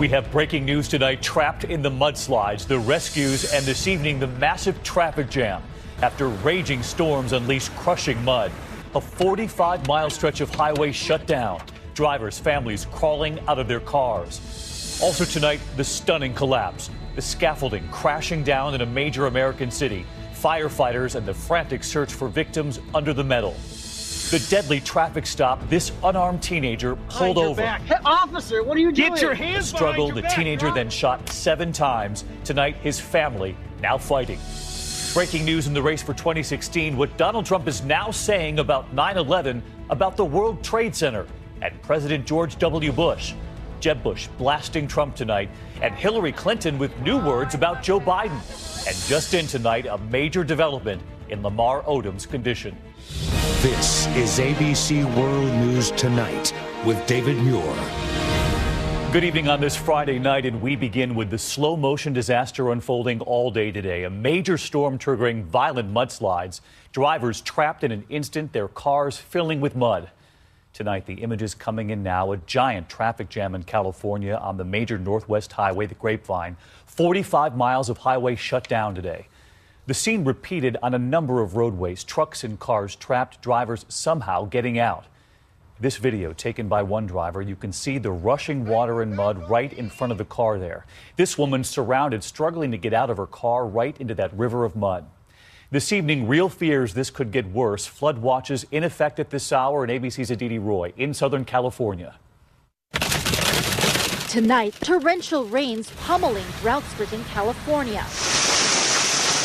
We have breaking news tonight. Trapped in the mudslides, the rescues, and this evening the massive traffic jam after raging storms unleashed crushing mud. A 45-mile stretch of highway shut down. Drivers, families crawling out of their cars. Also tonight, the stunning collapse. The scaffolding crashing down in a major American city. Firefighters and the frantic search for victims under the metal. The deadly traffic stop, this unarmed teenager pulled over. Hey, officer, what are you doing? Get your hands Struggle, behind the your back, teenager bro. then shot 7 times. Tonight, his family now fighting. Breaking news in the race for 2016, what Donald Trump is now saying about 9/11, about the World Trade Center, and President George W. Bush. Jeb Bush blasting Trump tonight, and Hillary Clinton with new words about Joe Biden. And just in tonight, a major development in Lamar Odom's condition. This is ABC World News Tonight with David Muir. Good evening on this Friday night, and we begin with the slow motion disaster unfolding all day today. A major storm triggering violent mudslides. Drivers trapped in an instant, their cars filling with mud. Tonight, the images coming in now. A giant traffic jam in California on the major Northwest Highway, the Grapevine. 45 miles of highway shut down today. The scene repeated on a number of roadways. Trucks and cars trapped, drivers somehow getting out. This video taken by one driver, you can see the rushing water and mud right in front of the car there. This woman surrounded, struggling to get out of her car right into that river of mud. This evening, real fears this could get worse. Flood watches in effect at this hour, and ABC's Aditi Roy in Southern California. Tonight, torrential rains pummeling drought-stricken California,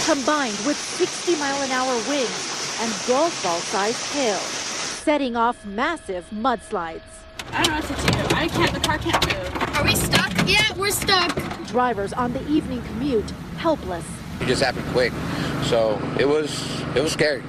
combined with 60-mile-an-hour winds and golf ball-sized hail, setting off massive mudslides. I don't know what to do. The car can't move. Are we stuck? Yeah, we're stuck. Drivers on the evening commute helpless. It just happened quick, so it was scary.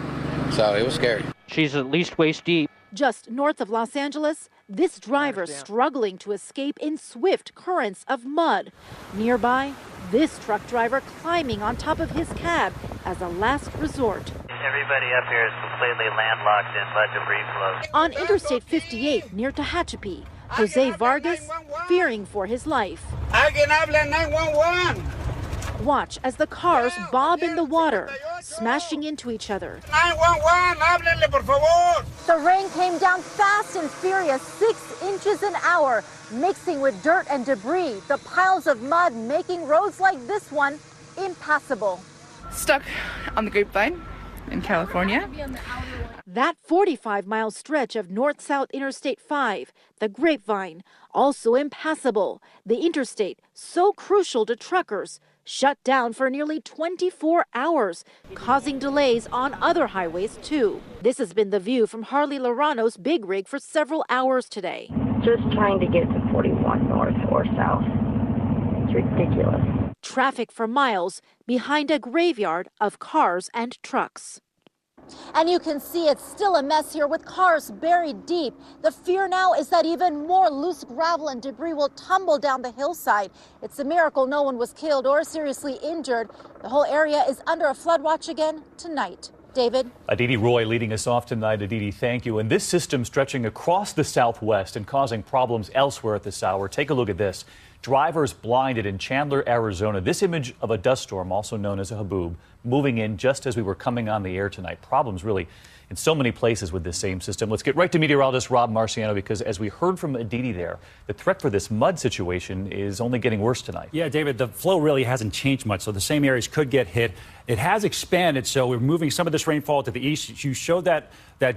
She's at least waist deep. Just north of Los Angeles, this driver struggling to escape in swift currents of mud. Nearby, this truck driver climbing on top of his cab as a last resort. Everybody up here is completely landlocked in mud debris flow. On Interstate 58 near Tehachapi, Jose Vargas fearing for his life. Alguien habla 911. Watch as the cars bob in the water, smashing into each other. 911, háblenle por favor. The rain came down fast and furious, 6 inches an hour, mixing with dirt and debris. The piles of mud making roads like this one impassable. Stuck on the Grapevine in California. That 45-mile stretch of north-south Interstate 5, the Grapevine, also impassable. The interstate, so crucial to truckers, shut down for nearly 24 hours, causing delays on other highways, too. This has been the view from Harley Lorano's big rig for several hours today. Just trying to get to 41 north or south. It's ridiculous. Traffic for miles behind a graveyard of cars and trucks. And you can see it's still a mess here with cars buried deep. The fear now is that even more loose gravel and debris will tumble down the hillside. It's a miracle no one was killed or seriously injured. The whole area is under a flood watch again tonight. David? Aditi Roy leading us off tonight. Aditi, thank you. And this system stretching across the southwest and causing problems elsewhere at this hour. Take a look at this. Drivers blinded in Chandler, Arizona. This image of a dust storm, also known as a haboob, moving in just as we were coming on the air tonight. Problems really in so many places with this same system. Let's get right to meteorologist Rob Marciano, because as we heard from Aditi there, the threat for this mud situation is only getting worse tonight. Yeah, David, the flow really hasn't changed much, so the same areas could get hit. It has expanded, so we're moving some of this rainfall to the east. You showed that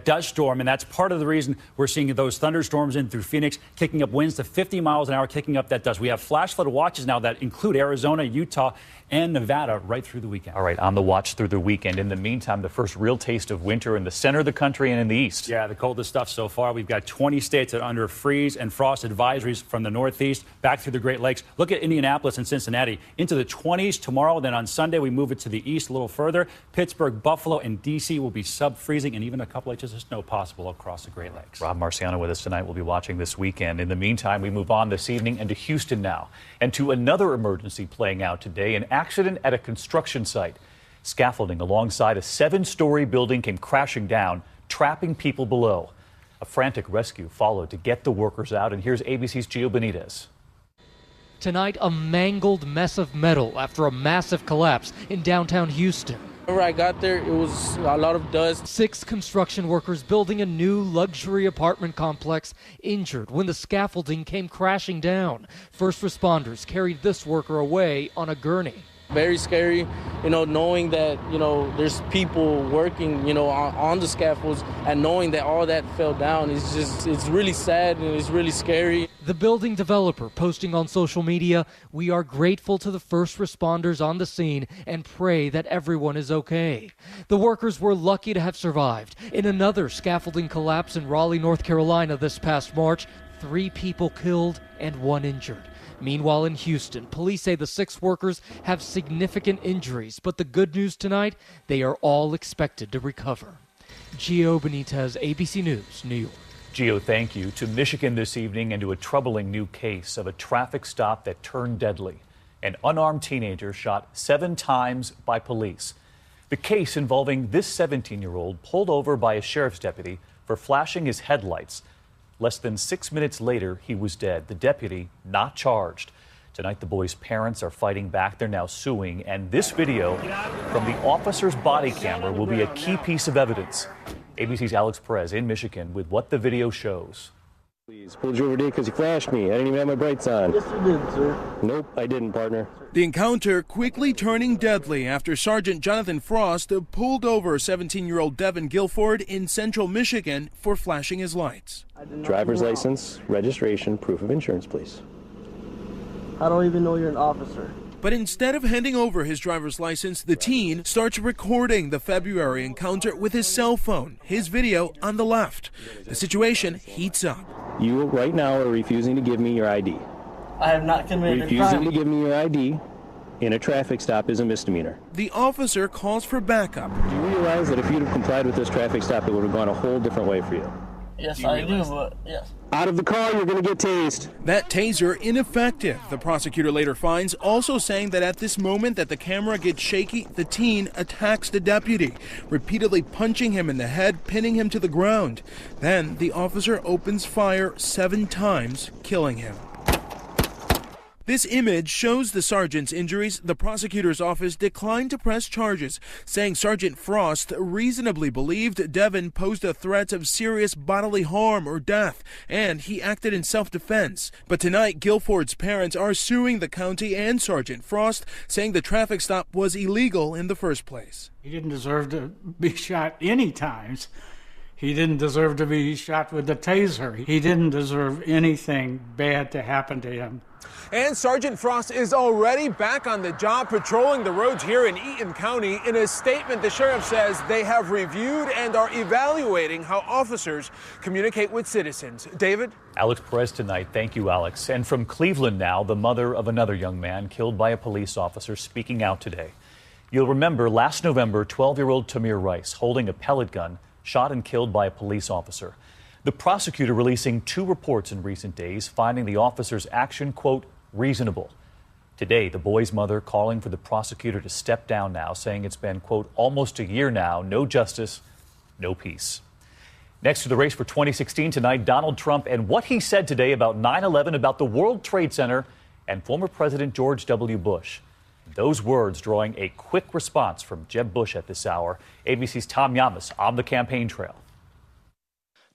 dust storm, and that's part of the reason we're seeing those thunderstorms in through Phoenix, kicking up winds to 50 miles an hour, kicking up that dust. We have flash flood watches now that include Arizona, Utah, and Nevada right through the weekend. All right, on the watch through the weekend. In the meantime, the first real taste of winter in the center of the country and in the east. Yeah, the coldest stuff so far. We've got 20 states that are under freeze and frost advisories from the northeast back through the Great Lakes. Look at Indianapolis and Cincinnati into the 20s tomorrow. Then on Sunday, we move it to the east a little further. Pittsburgh, Buffalo, and D.C. will be sub-freezing, and even a couple inches of snow possible across the Great Lakes. Rob Marciano with us tonight. We'll be watching this weekend. In the meantime, we move on this evening and to Houston now, and to another emergency playing out today, an accident at a construction site. Scaffolding alongside a 7-story building came crashing down, trapping people below. A frantic rescue followed to get the workers out, and here's ABC's Gio Benitez. Tonight, a mangled mess of metal after a massive collapse in downtown Houston. Whenever I got there, it was a lot of dust. 6 construction workers building a new luxury apartment complex injured when the scaffolding came crashing down. First responders carried this worker away on a gurney. Very scary, knowing that, there's people working, on the scaffolds, and knowing that all that fell down it's really sad and it's really scary. The building developer posting on social media, "We are grateful to the first responders on the scene and pray that everyone is okay." The workers were lucky to have survived. In another scaffolding collapse in Raleigh, North Carolina this past March, 3 people killed and 1 injured. Meanwhile, in Houston, police say the 6 workers have significant injuries, but the good news tonight, they are all expected to recover. Gio Benitez, ABC News, New York. Gio, thank you. To Michigan this evening and to a troubling new case of a traffic stop that turned deadly. An unarmed teenager shot 7 times by police. The case involving this 17-year-old pulled over by a sheriff's deputy for flashing his headlights. Less than 6 minutes later, he was dead. The deputy not charged. Tonight, the boy's parents are fighting back. They're now suing. And this video from the officer's body camera will be a key piece of evidence. ABC's Alex Perez in Michigan with what the video shows. Please, pulled you over today because you flashed me. I didn't even have my brights on. Yes, you did, sir. Nope, I didn't, partner. The encounter quickly turning deadly after Sergeant Jonathan Frost pulled over 17-year-old Devin Guilford in central Michigan for flashing his lights. Driver's license, registration, proof of insurance, please. I don't even know you're an officer. But instead of handing over his driver's license, the teen starts recording the February encounter with his cell phone, his video on the left. The situation heats up. You right now are refusing to give me your ID. I have not committed a crime. Refusing to give me your ID in a traffic stop is a misdemeanor. The officer calls for backup. Do you realize that if you'd have complied with this traffic stop, it would have gone a whole different way for you? Yes, I do, but yes. Out of the car, you're going to get tased. That taser ineffective, the prosecutor later finds, also saying that at this moment that the camera gets shaky, the teen attacks the deputy, repeatedly punching him in the head, pinning him to the ground. Then the officer opens fire 7 times, killing him. This image shows the sergeant's injuries. The prosecutor's office declined to press charges, saying Sergeant Frost reasonably believed Devin posed a threat of serious bodily harm or death, and he acted in self-defense. But tonight, Guilford's parents are suing the county and Sergeant Frost, saying the traffic stop was illegal in the first place. He didn't deserve to be shot any times. He didn't deserve to be shot with the taser. He didn't deserve anything bad to happen to him. And Sergeant Frost is already back on the job patrolling the roads here in Eaton County. In a statement, the sheriff says they have reviewed and are evaluating how officers communicate with citizens. David? Alex Perez tonight. Thank you, Alex. And from Cleveland now, the mother of another young man killed by a police officer speaking out today. You'll remember last November, 12-year-old Tamir Rice, holding a pellet gun, shot and killed by a police officer. The prosecutor releasing 2 reports in recent days, finding the officer's action, quote, reasonable. Today, the boy's mother calling for the prosecutor to step down now, saying it's been, quote, almost a year now, no justice, no peace. Next to the race for 2016 tonight, Donald Trump and what he said today about 9/11, about the World Trade Center, and former President George W. Bush. Those words drawing a quick response from Jeb Bush at this hour. ABC's Tom Yamas on the campaign trail.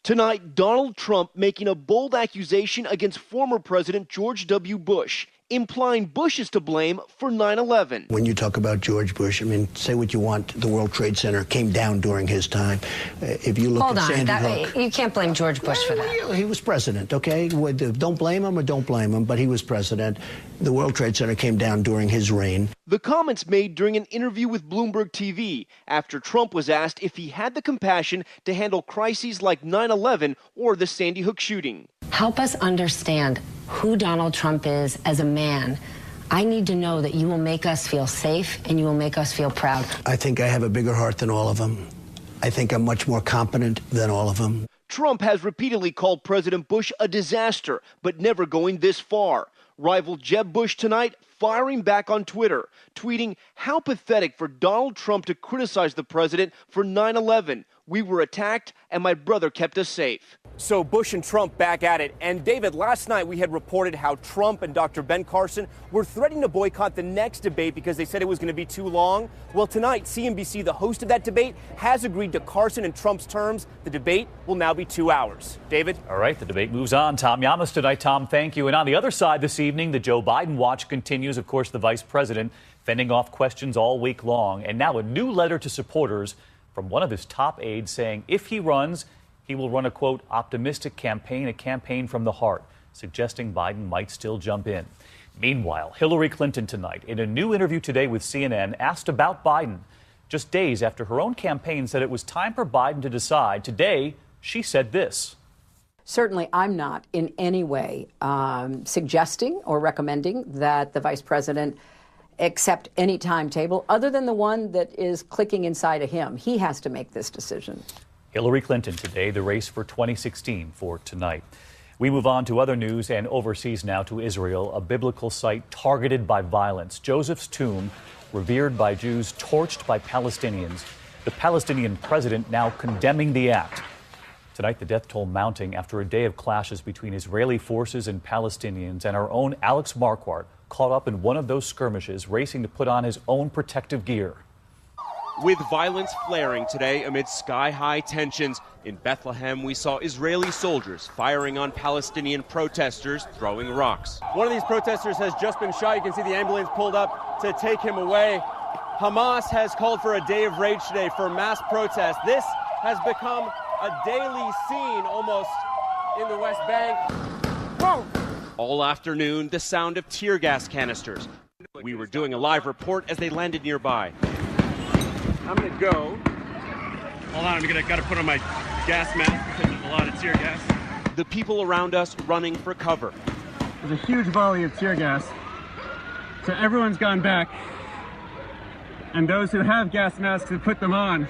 Tonight, Donald Trump making a bold accusation against former President George W. Bush, implying Bush is to blame for 9/11. When you talk about George Bush, I mean, say what you want, the World Trade Center came down during his time. If you look at Sandy Hook, you can't blame George Bush for that. He was president, okay? Don't blame him or don't blame him, but he was president. The World Trade Center came down during his reign. The comments made during an interview with Bloomberg TV after Trump was asked if he had the compassion to handle crises like 9/11 or the Sandy Hook shooting. Help us understand who Donald Trump is as a man. I need to know that you will make us feel safe and you will make us feel proud. I think I have a bigger heart than all of them. I think I'm much more competent than all of them. Trump has repeatedly called President Bush a disaster, but never going this far. Rival Jeb Bush tonight firing back on Twitter, tweeting how pathetic for Donald Trump to criticize the president for 9/11 We were attacked, and my brother kept us safe. So Bush and Trump back at it. And David, last night we had reported how Trump and Dr. Ben Carson were threatening to boycott the next debate because they said it was going to be too long. Well, tonight, CNBC, the host of that debate, has agreed to Carson and Trump's terms. The debate will now be 2 hours. David? All right, the debate moves on. Tom Llamas tonight. Tom, thank you. And on the other side this evening, the Joe Biden watch continues. Of course, the vice president fending off questions all week long. And now a new letter to supporters from one of his top aides saying if he runs, he will run a, quote, optimistic campaign, a campaign from the heart, suggesting Biden might still jump in. Meanwhile, Hillary Clinton tonight, in a new interview today with CNN, asked about Biden. Just days after her own campaign said it was time for Biden to decide, today she said this. Certainly, I'm not in any way suggesting or recommending that the vice president accept any timetable other than the one that is clicking inside of him. He has to make this decision. Hillary Clinton today, the race for 2016 for tonight. We move on to other news and overseas now to Israel, a biblical site targeted by violence. Joseph's tomb, revered by Jews, torched by Palestinians. The Palestinian president now condemning the act. Tonight, the death toll mounting after a day of clashes between Israeli forces and Palestinians, and our own Alex Marquardt caught up in one of those skirmishes, racing to put on his own protective gear. With violence flaring today amid sky-high tensions, in Bethlehem we saw Israeli soldiers firing on Palestinian protesters throwing rocks. One of these protesters has just been shot. You can see the ambulance pulled up to take him away. Hamas has called for a day of rage today for mass protest. This has become a daily scene almost in the West Bank. Whoa! All afternoon, the sound of tear gas canisters. We were doing a live report as they landed nearby. I'm gonna go. Hold on, gotta put on my gas mask because there's a lot of tear gas. The people around us running for cover. There's a huge volley of tear gas. So everyone's gone back. And those who have gas masks have put them on.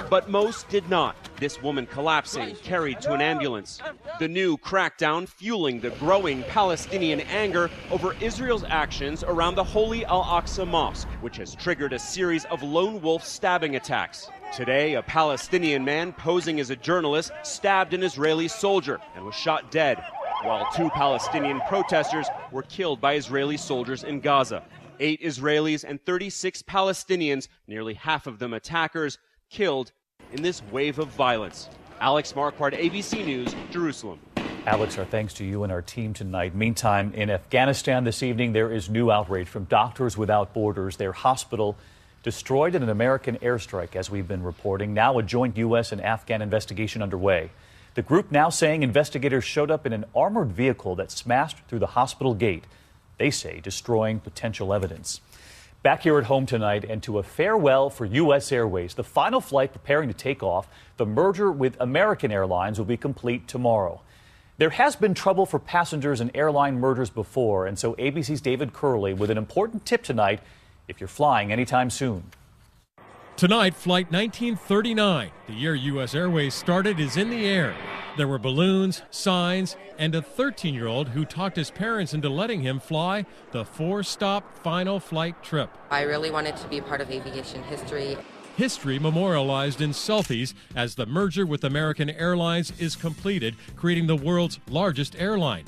But most did not. This woman collapsing, carried to an ambulance. The new crackdown fueling the growing Palestinian anger over Israel's actions around the Holy Al-Aqsa Mosque, which has triggered a series of lone wolf stabbing attacks. Today, a Palestinian man posing as a journalist stabbed an Israeli soldier and was shot dead, while 2 Palestinian protesters were killed by Israeli soldiers in Gaza. 8 Israelis and 36 Palestinians, nearly half of them attackers, killed in this wave of violence. Alex Marquardt, ABC News, Jerusalem. Alex, our thanks to you and our team tonight. Meantime, in Afghanistan this evening, there is new outrage from Doctors Without Borders. Their hospital destroyed in an American airstrike, as we've been reporting. Now a joint U.S. and Afghan investigation underway. The group now saying investigators showed up in an armored vehicle that smashed through the hospital gate. They say destroying potential evidence. Back here at home tonight and to a farewell for U.S. Airways. The final flight preparing to take off. The merger with American Airlines will be complete tomorrow. There has been trouble for passengers in airline mergers before, and so ABC's David Curley with an important tip tonight if you're flying anytime soon. Tonight, Flight 1939, the year U.S. Airways started, is in the air. There were balloons, signs, and a 13-year-old who talked his parents into letting him fly the 4-stop final flight trip. I really wanted to be part of aviation history. History memorialized in selfies as the merger with American Airlines is completed, creating the world's largest airline.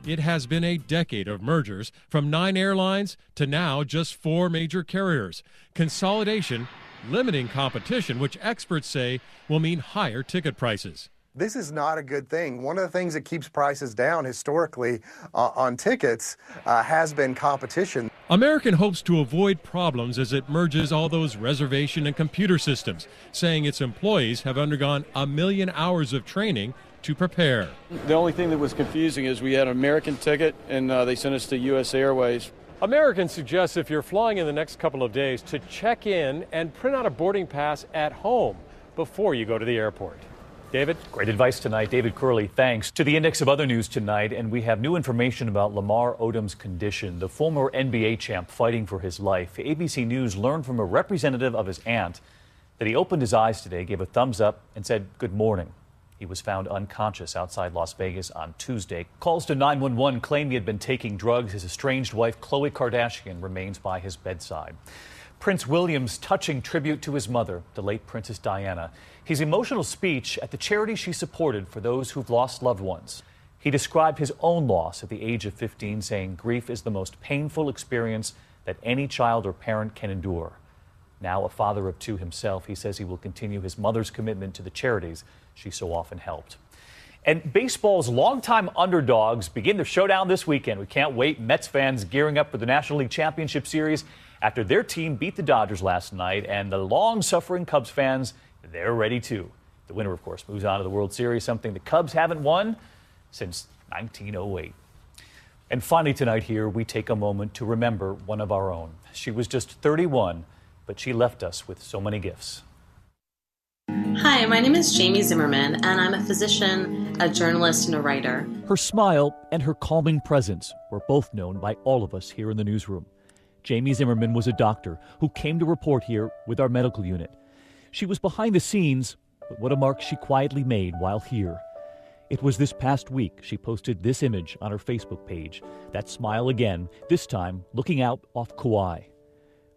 It has been a decade of mergers, from 9 airlines to now just 4 major carriers. Consolidation, limiting competition, which experts say will mean higher ticket prices. This is not a good thing. One of the things that keeps prices down historically on tickets has been competition. American hopes to avoid problems as it merges all those reservation and computer systems, saying its employees have undergone 1 million hours of training to prepare. The only thing that was confusing is we had an American ticket and they sent us to U.S. Airways. American suggests if you're flying in the next couple of days to check in and print out a boarding pass at home before you go to the airport. David? Great advice tonight. David Curley, thanks. To the index of other news tonight, and we have new information about Lamar Odom's condition, the former NBA champ fighting for his life. ABC News learned from a representative of his aunt that he opened his eyes today, gave a thumbs up, and said good morning. He was found unconscious outside Las Vegas on Tuesday. Calls to 911 claim he had been taking drugs. His estranged wife, Khloe Kardashian, remains by his bedside. Prince William's touching tribute to his mother, the late Princess Diana. His emotional speech at the charity she supported for those who've lost loved ones. He described his own loss at the age of 15, saying grief is the most painful experience that any child or parent can endure. Now a father of 2 himself, he says he will continue his mother's commitment to the charities she so often helped. And baseball's longtime underdogs begin their showdown this weekend. We can't wait. Mets fans gearing up for the National League Championship Series after their team beat the Dodgers last night, and the long-suffering Cubs fans, they're ready too. The winner, of course, moves on to the World Series, something the Cubs haven't won since 1908. And finally tonight here, we take a moment to remember one of our own. She was just 31, but she left us with so many gifts. Hi, my name is Jamie Zimmerman, and I'm a physician, a journalist, and a writer. Her smile and her calming presence were both known by all of us here in the newsroom. Jamie Zimmerman was a doctor who came to report here with our medical unit. She was behind the scenes, but what a mark she quietly made while here. It was this past week she posted this image on her Facebook page, that smile again, this time looking out off Kauai.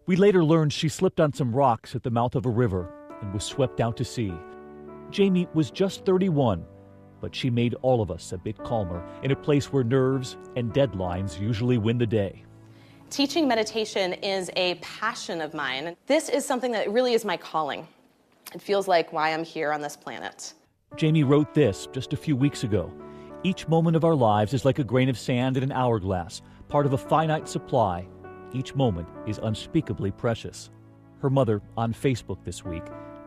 We later learned she slipped on some rocks at the mouth of a river and was swept out to sea. Jamie was just 31, but she made all of us a bit calmer in a place where nerves and deadlines usually win the day. Teaching meditation is a passion of mine. This is something that really is my calling. It feels like why I'm here on this planet. Jamie wrote this just a few weeks ago. Each moment of our lives is like a grain of sand in an hourglass, part of a finite supply. Each moment is unspeakably precious. Her mother on Facebook this week.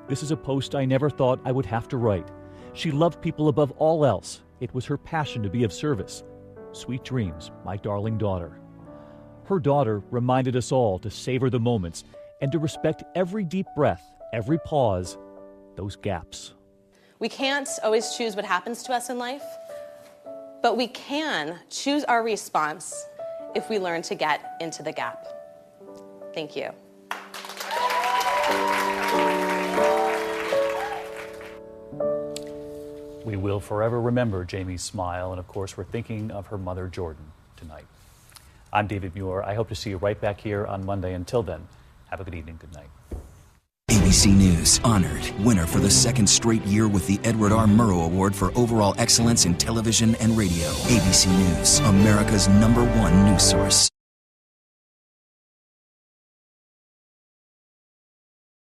This is a post I never thought I would have to write. She loved people above all else. It was her passion to be of service. Sweet dreams, my darling daughter. Her daughter reminded us all to savor the moments and to respect every deep breath, every pause, those gaps. We can't always choose what happens to us in life, but we can choose our response if we learn to get into the gap. Thank you. We will forever remember Jamie's smile, and of course, we're thinking of her mother, Jordan, tonight. I'm David Muir. I hope to see you right back here on Monday. Until then, have a good evening. Good night. ABC News honored winner for the 2nd straight year with the Edward R. Murrow Award for Overall Excellence in Television and Radio. ABC News, America's #1 news source.